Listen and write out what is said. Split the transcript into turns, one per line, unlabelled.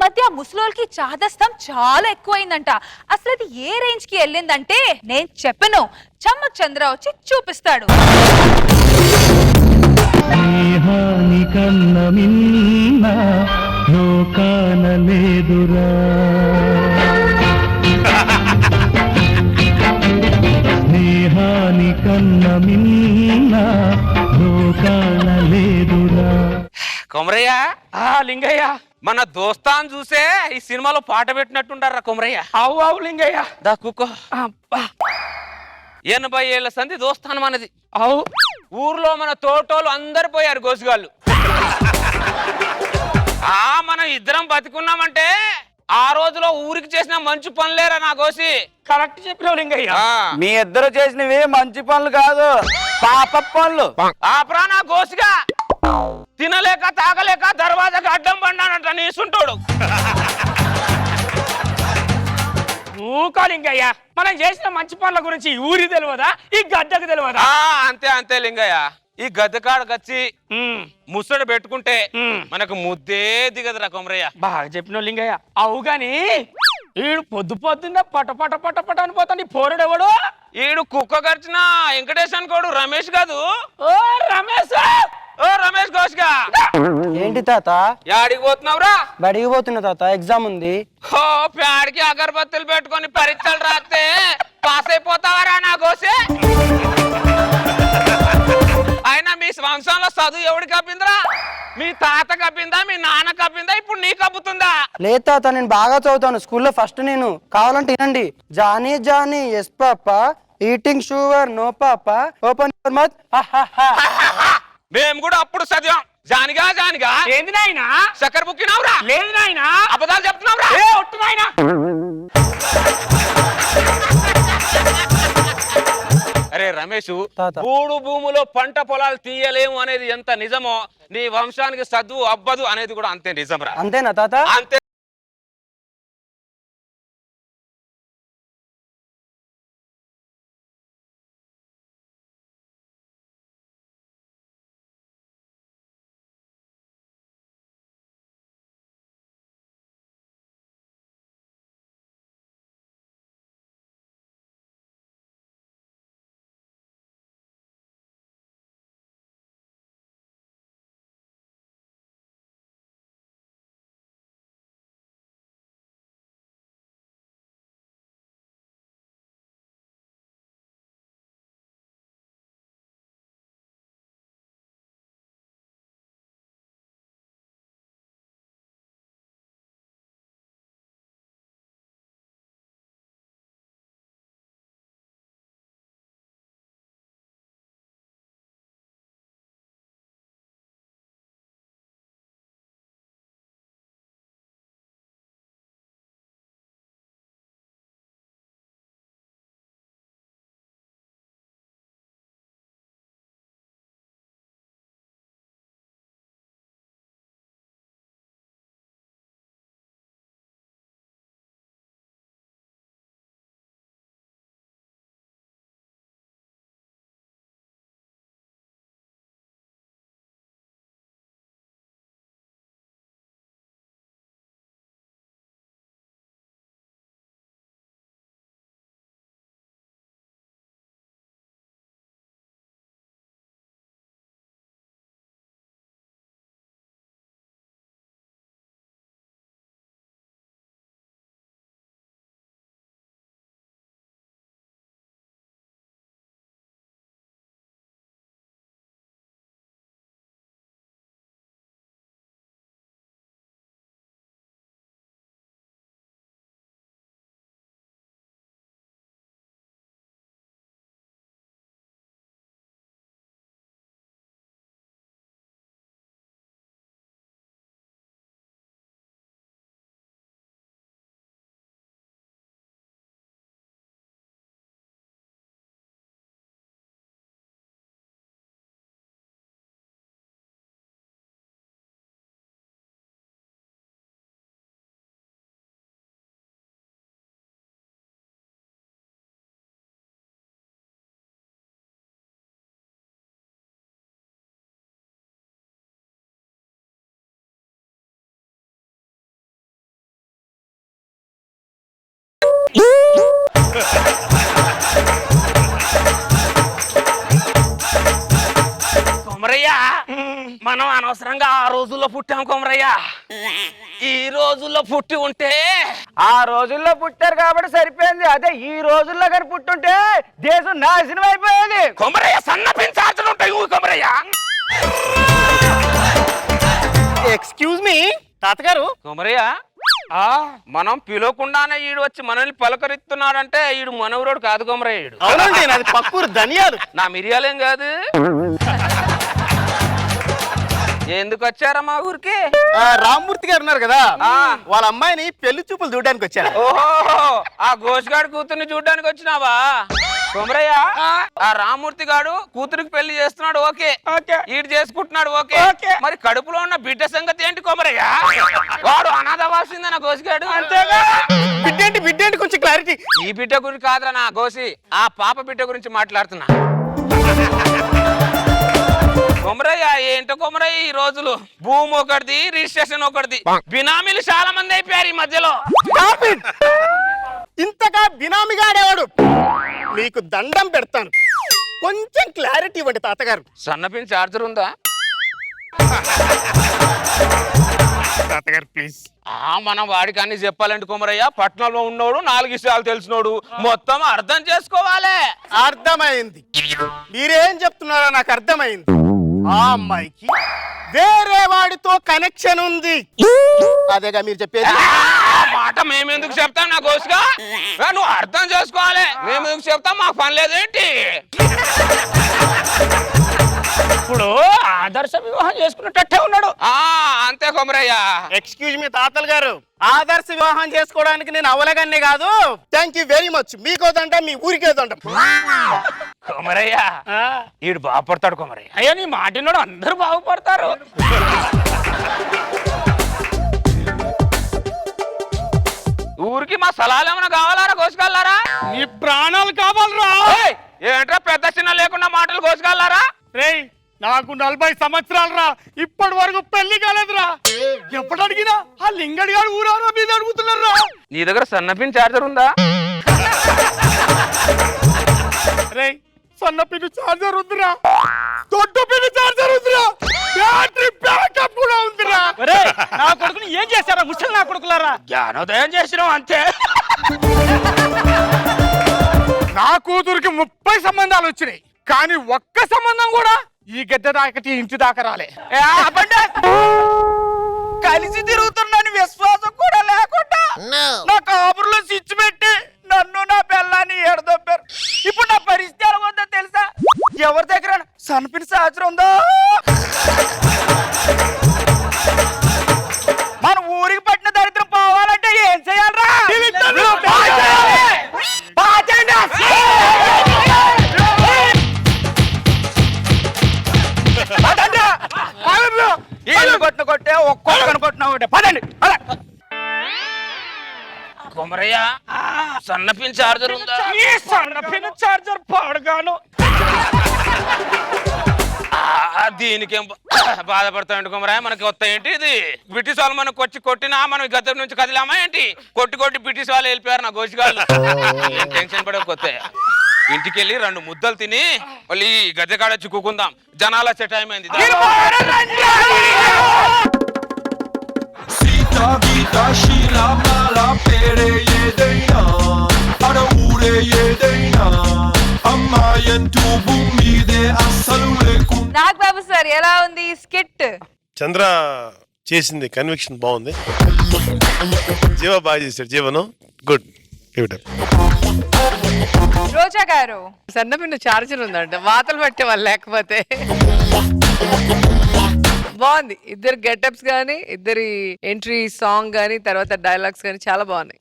మధ్య ముసలోళ్ళకి చాదస్తం చాలా ఎక్కువైందంట. అసలు అది ఏ రేంజ్ కి వెళ్ళిందంటే నేను చెప్పను, చమ్మక్ చంద్ర వచ్చి చూపిస్తాడు.
స్నేహానికన్న మిన్న లోకాన లేదురా, స్నేహానికన్న మిన్న లోకాన లేదురా.
కొమరయ్య
లింగయ్య
మన దోస్తాన్ చూసే ఈ సినిమాలో పాట పెట్టినట్టుండారా కొమరయ్య.
అవు అవు లింగయ్య
దా కుక్కో.
అబ్బా
80 ఏళ్ల సంధి దోస్తాన్ మనది.
అవు
ఊర్లో మన తోటోళ్ళు అందరు పోయారు గోసుగాళ్ళు. మనం ఇద్దరం బతికున్నామంటే ఆ రోజులో ఊరికి చేసిన మంచి పనులేరా నా గోసి.
కరెక్ట్ చెప్పినావు లింగయ్య.
మీ ఇద్దరు చేసినవి మంచి పనులు కాదు, పాప పనులు.
ఆపరా నా గోసిగా. తినలేక తాగలేక దర్వాజాకి అడ్డం పడ్డానంట నీసుంటోడు.
ఊకా లింగయ్య, మనం చేసిన మంచి పనుల గురించి ఊరి తెలియదా, ఈ గడ్డకు తెలియదా?
అంతే అంతే లింగయ్య. ఈ గద్దెకాడకు వచ్చి ముసడు పెట్టుకుంటే మనకు ముద్దే దిగదురా కొమరయ్య.
బాగా చెప్పినావు లింగయ్య. అవు గాని ఈడు పొద్దు పొద్దున్న పట పట పట పట అనిపోతాడు. పోరుడు ఎవడు?
ఈడు కుక్క గడిచిన వెంకటేష్ అనుకోడు, రమేష్ కాదు.
ఓ రమేష్,
ఓ రమేష్ ఘోష్గా.
ఏంటి తాత?
యాడికి పోతున్నావురా?
బడికి పోతున్నా తాత, ఎగ్జామ్ ఉంది.
ఓ ప్యాడికి అగరబత్తులు పెట్టుకొని పరీక్షలు రాస్తే పాస్ అయిపోతావరా నా గోసే. అయినా మీ వంశంలో చదువు ఎవడు కప్పిందిరా? మీ తాత కప్పిందా, మీ నాన్న కప్పిందా, ఇప్పుడు నీ కప్పుతుందా?
లేదు తాత, నేను బాగా చదువుతాను. స్కూల్లో ఫస్ట్ నేను. కావాలంటే వినండి. Johnny Johnny yes papa, eating sugar no papa, open your mouth.
మేము కూడా అప్పుడు చదివాం. జానిగా జానిగా
ఏంది నాయనా?
చక్కెర బుక్కినావురా?
లేదు నాయనా.
అబద్ధాలు చెప్తున్నావురా?
ఒట్టు నాయనా.
అరే రమేష్,
తాత.
మూడు భూములో పంట పొలాలు తీయలేము అనేది ఎంత నిజమో, నీ వంశానికి చదువు అబ్బదు అనేది కూడా అంతే నిజంరా.
అంతేనా తాత?
అంతే. మనం అనవసరంగా ఆ రోజుల్లో పుట్టాం కొమరయ్య. ఈ రోజుల్లో పుట్టి ఉంటే
ఆ రోజుల్లో పుట్టారు కాబట్టి సరిపోయింది. అదే ఈ రోజుల్లో కానీ పుట్టుంటే దేశం నాశనం అయిపోయేది.
కొమరయ్య సన్నపించాల్సి ఉంటాయి కొమరయ్య.
ఎక్స్క్యూజ్ మీ తాతగారు.
కొమరయ్య మనం పిలవకుండానే ఈడు వచ్చి మనల్ని పలకరిస్తున్నాడంటే ఈడు మనవరోడు కాదు కొమరయ్య. ఈడు
అవునండి, నాది పక్కూరు ధనియాలు.
నా మిరియాలేం కాదు. ఎందుకు వచ్చారా మా ఊరికి?
రామ్మూర్తి గారు ఉన్నారు కదా,
ఆ.
వాళ్ళ అమ్మాయిని పెళ్లి చూపులు చూడడానికి వచ్చారు.
ఓహో, ఆ గోషగాడు కూతుర్ని చూడ్డానికి వచ్చినావా కొమరయ్య? ఆ రామూర్తి గాడు కూతురికి పెళ్లి చేస్తున్నాడు, ఓకే. ఈడు చేసుకుంటున్నాడు, ఓకే. మరి కడుపులో ఉన్న బిడ్డ సంగతి ఏంటి కొమరయ్య? వాడు అనాథ వాసిందన్న గోసిగాడు.
అంతేగా. బిడ్డేంటి కొంచెం క్లారిటీ.
ఈ బిడ్డ గురించి కాదురా నా గోసి, ఆ పాప బిడ్డ గురించి మాట్లాడుతున్నా. కొమరయ్య ఏంటో కొమరయ్య, ఈ రోజులు భూమి ఒకటిది, రిజిస్ట్రేషన్ ఒకటిది, బినామీలు చాలా మంది అయిపోయారు ఈ మధ్యలో.
ఇంతగా బినామీగా ఆడేవాడు. మీకు దండం పెడతాను, కొంచెం క్లారిటీ ఇవ్వండి తాతగారు.
సన్నపిన్ చార్జర్ ఉందా
తాతగారు ప్లీజ్.
మనం వాడికి అన్ని చెప్పాలంటే కొమరయ్య, పట్టణంలో ఉన్నోడు, 4 విషయాలు తెలిసినోడు, మొత్తం అర్థం చేసుకోవాలి.
అర్థమైంది. మీరేం చెప్తున్నారో నాకు అర్థమైంది. ఆ అమ్మాయికి వేరే వాడితో కనెక్షన్ ఉంది, అదేగా మీరు చెప్పేది?
ఆ మాట మేమెందుకు చెప్తాం నా గోసుగా? నువ్వు అర్థం చేసుకోవాలి. మేమెందుకు చెప్తాం, మాకు పని లేదేంటి?
ఇప్పుడు ఆదర్శ వివాహం చేసుకున్నట్టే ఉన్నాడు.
అంతే కొమరయ్య.
ఎక్స్క్యూజ్ మీ తాతలు గారు, ఆదర్శ వివాహం చేసుకోవడానికి నేను అవలగన్నే కాదు. Thank you very much. మీకోదంట మీ ఊరికేదంట.
కొమరయ్య ఈడు బాగుపడతాడు కొమరయ్య.
అయ్యో నీ మాటినోడు అందరూ బాగుపడతారు.
ఊరికి మా స్థలాలు ఏమైనా కావాలారా కోసుకెళ్ళారా?
నీ ప్రాణాలు కావాలరా?
ఏంట్రా పెద్ద చిన్న లేకుండా మాటలు కోసుకెళ్ళారా?
రేయ్, నాకు 40 సంవత్సరాలు రా, ఇప్పటి వరకు పెళ్లి కాలేదురా. ఎప్పుడు అడిగినా ఆ లింగడి గారు ఊరారా మీద అడుగుతున్నారా.
నీ దగ్గర సన్నపిన్ చార్జర్ ఉందా?
రేయ్, సన్న పిన్ చార్జర్ ఉందిరా, దొడ్డు పిన్ చార్జర్ ఉందిరా, బ్యాటరీ బ్యాకప్ కూడా ఉందిరా. నా కొడుకుని ఏం చేశారా ముసలి నా కొడుకులారా?
జ్ఞానోదయం చేసినాం అంతే.
నా కూతురికి 30 సంబంధాలు వచ్చినాయి, కానీ ఒక్క సంబంధం కూడా ఈ గద్దె దాకటి ఇంటి దాకా రాలే.
కలిసి తిరుగుతున్నాను విశ్వాసం కూడా లేకుండా నా కాపురులో స్విచ్ పెట్టి నన్ను నా పిల్లాన్ని ఎడదొప్పారు. ఇప్పుడు నా పరిస్థితి ఎలా ఉందో తెలుసా? ఎవరి దగ్గర సన్పిన్ సాచరం ఉందో మన ఊరికి పట్టిన దరిద్రం పోవాలంటే ఏం చేయాలరా? కొట్టే ఒక్కొక్కరు కొట్టిన ఒకటే. పదండి.
కొమరయ్య సన్నపిన్ చార్జర్ ఉందా?
సన్నపిన్ చార్జర్ పాడుగాను.
దీనికేం బాధపడతామండి కొమరయ్య? మనకి వస్తా ఏంటి ఇది? బ్రిటిష్ వాళ్ళు మనకు వచ్చి కొట్టినా మనం గద్దె నుంచి కదిలామా ఏంటి? కొట్టి బ్రిటిష్ వాళ్ళు వెళ్ళిపోయారు నా గోసిగాళ్ళు. టెన్షన్ పడకపోతే ఇంటికి వెళ్ళి 2 ముద్దలు తిని మళ్ళీ గద్దె కాడ చిక్కుకుందాం. జనాల వచ్చే టైం అయింది.
సీతా గీత శీలా మాలా పేరే ఏదైనా అడ ఊరే ఏదైనా అమ్మాయంటూ భూమి మీదే అస్సలు లేకుండా.
నాగ్ బాబు సార్ ఎలా ఉంది స్కిట్?
చంద్ర చేసింది కన్విక్షన్ బాగుంది. జీవ బాగా చేశాడు. జీవనం గుడ్.
రోజా గారు
సన్నపిన్న చార్జర్ ఉందంట, వాతలు పట్టే వాళ్ళు లేకపోతే. బాగుంది. ఇద్దరు గెటప్స్ గానీ, ఇద్దరి ఎంట్రీ సాంగ్ గానీ, తర్వాత డైలాగ్స్ గానీ చాలా బాగున్నాయి.